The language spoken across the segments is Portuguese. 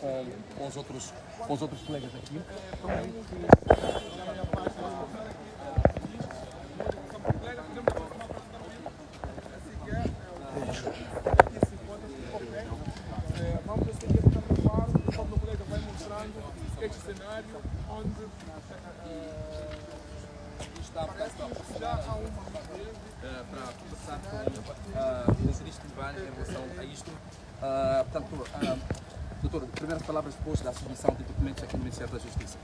com os outros colegas aqui. Vamos prosseguir fotografar, conforme o colega vai mostrando este cenário onde parece que já há uma para conversar com o ministro Ivan em relação a isto. Portanto, doutor, primeiras palavras depois da submissão de documentos aqui no Ministério da Justiça.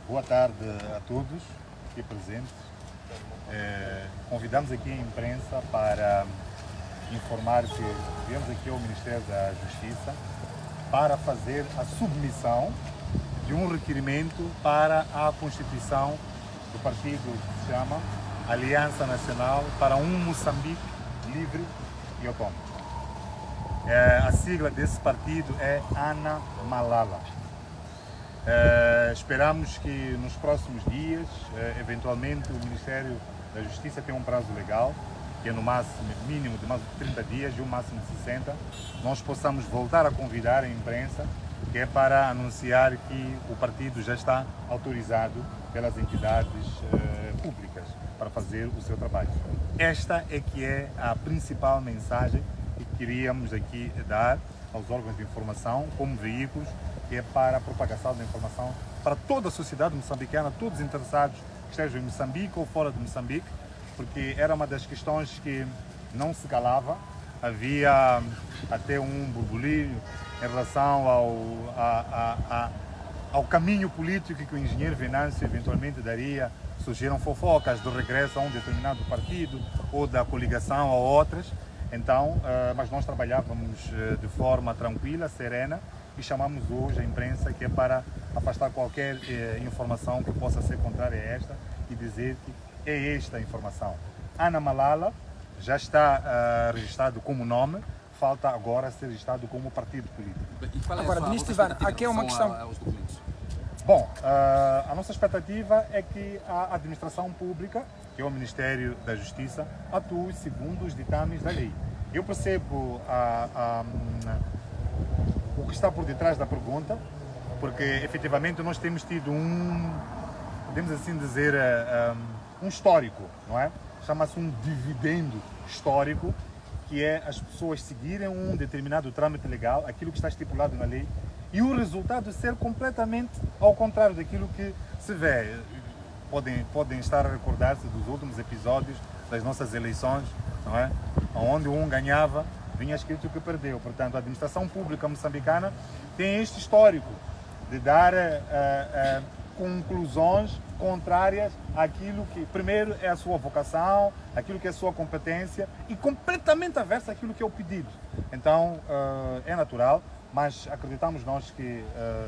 Boa tarde a todos aqui presentes. Convidamos aqui a imprensa para informar que viemos aqui ao Ministério da Justiça para fazer a submissão de um requerimento para a constituição do partido que se chama Aliança Nacional para um Moçambique Livre e Autônomo. A sigla desse partido é Ana Malala. Esperamos que nos próximos dias, eventualmente, o Ministério da Justiça tenha um prazo legal, que é no máximo, mínimo de mais de 30 dias e um máximo de 60, nós possamos voltar a convidar a imprensa, que é para anunciar que o partido já está autorizado pelas entidades públicas para fazer o seu trabalho. Esta é que é a principal mensagem que queríamos aqui dar aos órgãos de informação como veículos, que é para a propagação da informação para toda a sociedade moçambicana, todos os interessados que estejam em Moçambique ou fora de Moçambique, porque era uma das questões que não se calava. Havia até um burburinho em relação ao caminho político que o engenheiro Venâncio eventualmente daria. Surgiram fofocas do regresso a um determinado partido ou da coligação a outras. Então, mas nós trabalhávamos de forma tranquila, serena, e chamamos hoje a imprensa, que é para afastar qualquer informação que possa ser contrária a esta e dizer que é esta a informação. Ana Malala já está registrado como nome, falta agora ser registrado como partido político. Agora, ministro Ivan, aqui é uma questão aos documentos. Bom, a nossa expectativa é que a administração pública, que é o Ministério da Justiça, atue segundo os ditames da lei. Eu percebo o que está por detrás da pergunta, porque efetivamente nós temos tido podemos assim dizer, um histórico, não é? Chama-se um dividendo histórico, que é as pessoas seguirem um determinado trâmite legal, aquilo que está estipulado na lei, e o resultado ser completamente ao contrário daquilo que se vê. Podem estar a recordar-se dos últimos episódios das nossas eleições, não é? Onde um ganhava, vinha escrito que perdeu. Portanto, a administração pública moçambicana tem este histórico de dar conclusões contrárias àquilo que, primeiro, é a sua vocação, aquilo que é a sua competência, e completamente aversa àquilo que é o pedido. Então, é natural, mas acreditamos nós que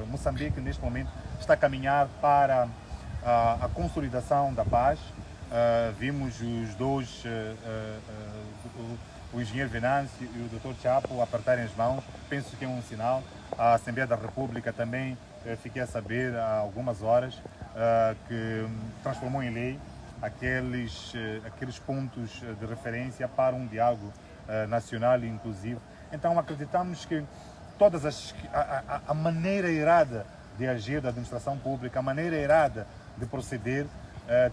Moçambique, neste momento, está a caminhar para a consolidação da paz. Vimos os dois, o engenheiro Venâncio e o Dr. Chapo, apertarem as mãos. Penso que é um sinal. A Assembleia da República também, fiquei a saber há algumas horas, que transformou em lei aqueles pontos de referência para um diálogo nacional e inclusivo. Então acreditamos que a maneira errada de agir da administração pública, a maneira errada de proceder,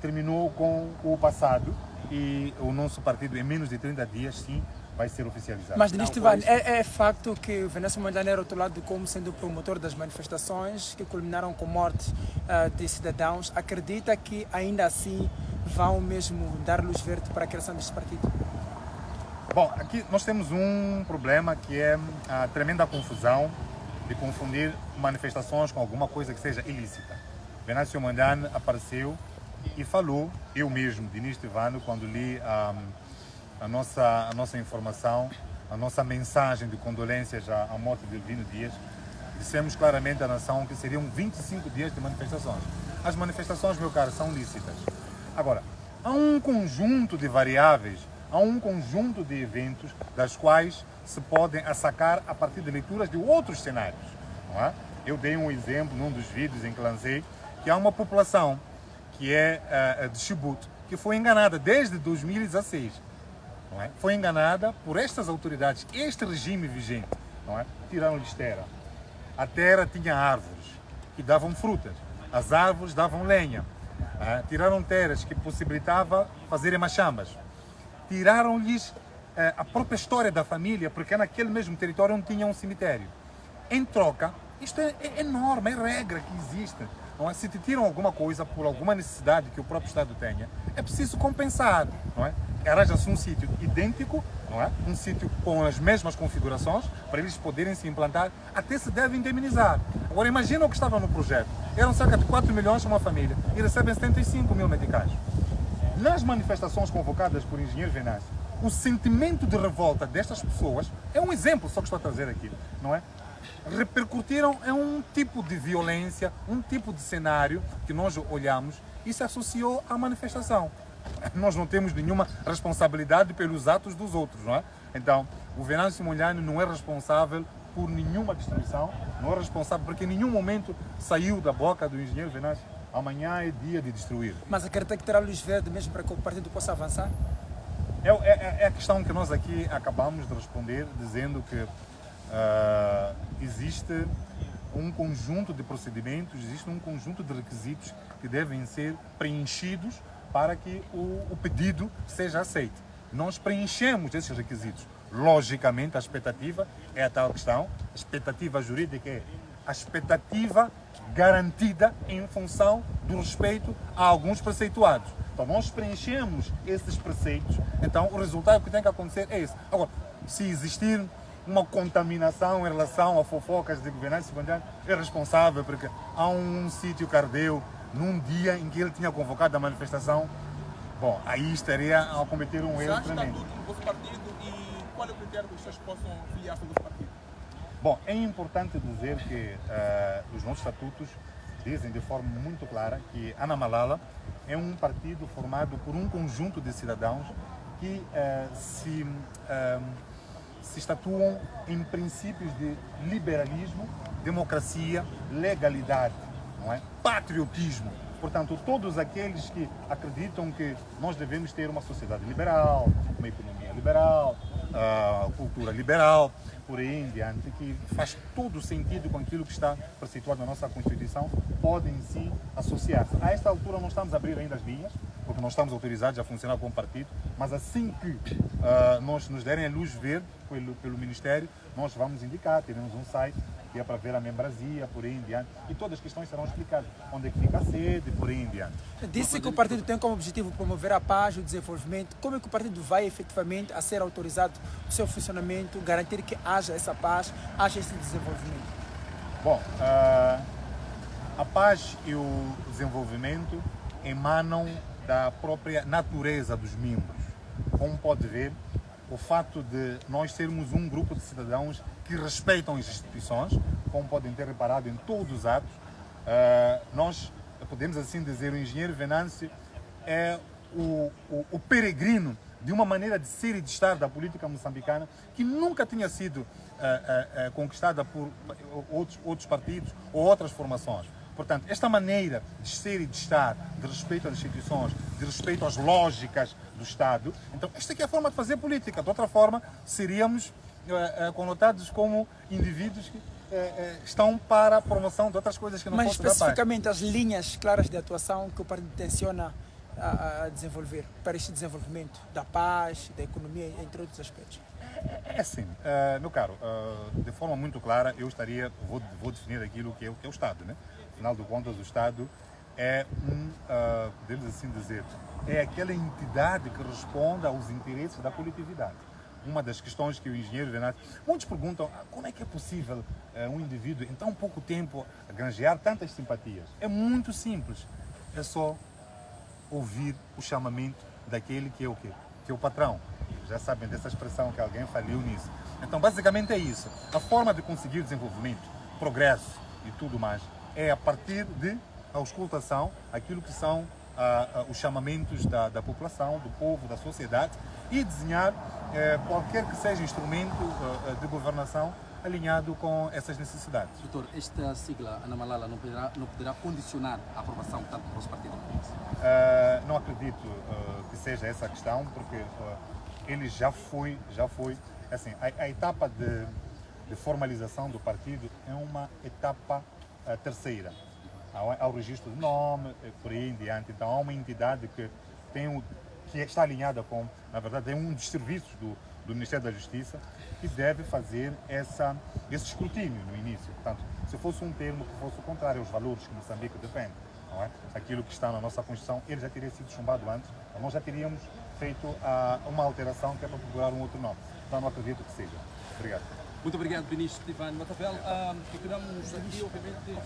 terminou com o passado, e o nosso partido, em menos de 30 dias, sim, vai ser oficializado. Mas, ministro Ivan, é facto que o Venâncio Mondlane é rotulado como sendo o promotor das manifestações que culminaram com mortes de cidadãos. Acredita que ainda assim vão mesmo dar luz verde para a criação deste partido? Bom, aqui nós temos um problema, que é a tremenda confusão de confundir manifestações com alguma coisa que seja ilícita. Venâncio Mondlane apareceu e falou, eu mesmo, ministro Ivan, quando li a nossa informação, a nossa mensagem de condolências à morte de Elvino Dias, dissemos claramente à nação que seriam 25 dias de manifestações. As manifestações, meu caro, são lícitas. Agora, há um conjunto de variáveis, há um conjunto de eventos das quais se podem assacar a partir de leituras de outros cenários, não é? Eu dei um exemplo num dos vídeos em que lancei, que há uma população que é de Chibut, que foi enganada desde 2016. Não é? Foi enganada por estas autoridades, este regime vigente, não é? Tiraram-lhes terra. A terra tinha árvores que davam frutas, as árvores davam lenha. Tiraram terras que possibilitava fazerem machambas. Tiraram-lhes a própria história da família, porque naquele mesmo território não tinha um cemitério. Em troca, isto é norma, é regra que existe. Não é? Se te tiram alguma coisa por alguma necessidade que o próprio Estado tenha, é preciso compensar. Não é? Arranja-se um sítio idêntico, não é? Um sítio com as mesmas configurações, para eles poderem se implantar, até se deve indemnizar. Agora imagina o que estava no projeto. Eram cerca de 4 milhões para uma família e recebem 75 mil meticais. Nas manifestações convocadas por engenheiro Venâncio, o sentimento de revolta destas pessoas, é um exemplo só que estou a trazer aqui, não é? Repercutiram em um tipo de violência, um tipo de cenário que nós olhamos e se associou à manifestação. Nós não temos nenhuma responsabilidade pelos atos dos outros, não é? Então, o Venâncio Mondlane não é responsável por nenhuma destruição, não é responsável porque em nenhum momento saiu da boca do engenheiro Venâncio: amanhã é dia de destruir. Mas acredita que terá luz verde mesmo para que o partido possa avançar? É a questão que nós aqui acabamos de responder, dizendo que existe um conjunto de procedimentos, existe um conjunto de requisitos que devem ser preenchidos para que o pedido seja aceito. Nós preenchemos esses requisitos. Logicamente, a expectativa é a tal questão, a expectativa jurídica é a expectativa garantida em função do respeito a alguns preceituados. Então, nós preenchemos esses preceitos, então o resultado que tem que acontecer é esse. Agora, se existir uma contaminação em relação a fofocas de Venâncio Mondlane, é responsável porque há um sítio que ardeu num dia em que ele tinha convocado a manifestação. Bom, aí estaria a cometer um erro tremendo. Estatuto do vosso partido e qual é o critério que vocês possam filiar-se ao vosso partido? Bom, é importante dizer que os nossos estatutos dizem de forma muito clara que Ana Malala é um partido formado por um conjunto de cidadãos que se estatuam em princípios de liberalismo, democracia, legalidade, não é? Patriotismo. Portanto, todos aqueles que acreditam que nós devemos ter uma sociedade liberal, uma economia liberal, cultura liberal, por aí em diante, que faz todo sentido com aquilo que está preceituado na nossa Constituição, podem se associar-se. A esta altura não estamos a abrir ainda as linhas, porque não estamos autorizados a funcionar como partido, mas assim que nós nos derem a luz verde pelo Ministério, nós vamos indicar, teremos um site que é para ver a membresia, por aí em diante, e todas as questões serão explicadas, onde é que fica a sede, por aí em diante. Disse que o partido tem como objetivo promover a paz e o desenvolvimento. Como é que o partido vai efetivamente a ser autorizado o seu funcionamento, garantir que haja essa paz, haja esse desenvolvimento? Bom, a paz e o desenvolvimento emanam da própria natureza dos membros. Como pode ver, o fato de nós sermos um grupo de cidadãos que respeitam as instituições, como podem ter reparado em todos os atos, nós podemos assim dizer, o engenheiro Venâncio é o peregrino de uma maneira de ser e de estar da política moçambicana que nunca tinha sido conquistada por outros partidos ou outras formações. Portanto, esta maneira de ser e de estar, de respeito às instituições, de respeito às lógicas do Estado, então esta aqui é a forma de fazer política. De outra forma, seríamos conotados como indivíduos que estão para a promoção de outras coisas que não Mas fossem da paz. especificamente as linhas claras de atuação que o partido tenciona a desenvolver para este desenvolvimento da paz, da economia, entre outros aspectos. É assim, meu caro, de forma muito clara, vou definir aquilo que é o Estado, né? Afinal de contas, o Estado é podemos assim dizer, é aquela entidade que responde aos interesses da coletividade. Uma das questões que o engenheiro Venâncio... Muitos perguntam como é que é possível um indivíduo em tão pouco tempo granjear tantas simpatias. É muito simples, é só ouvir o chamamento daquele que é o quê? Que é o patrão. Já sabem dessa expressão que alguém faliu nisso. Então, basicamente é isso. A forma de conseguir desenvolvimento, progresso e tudo mais é a partir de auscultação, aquilo que são os chamamentos da população, do povo, da sociedade e desenhar qualquer que seja instrumento de governação alinhado com essas necessidades. Doutor, esta sigla, Ana Malala, não poderá condicionar a aprovação tanto para os partidos? Não acredito que seja essa a questão, porque ele já foi assim, a etapa de formalização do partido é uma etapa terceira. Há o registro de nome, por aí em diante. Então há uma entidade que está alinhada com, na verdade, é um dos serviços do Ministério da Justiça que deve fazer esse escrutínio no início. Portanto, se fosse um termo que fosse o contrário aos valores que Moçambique defende, não é? Aquilo que está na nossa Constituição, ele já teria sido chumbado antes, nós já teríamos feito uma alteração que é para procurar um outro nome. Então não acredito que seja. Obrigado. Muito obrigado, Ministro Ivan Matavel. Queremos aqui, obviamente,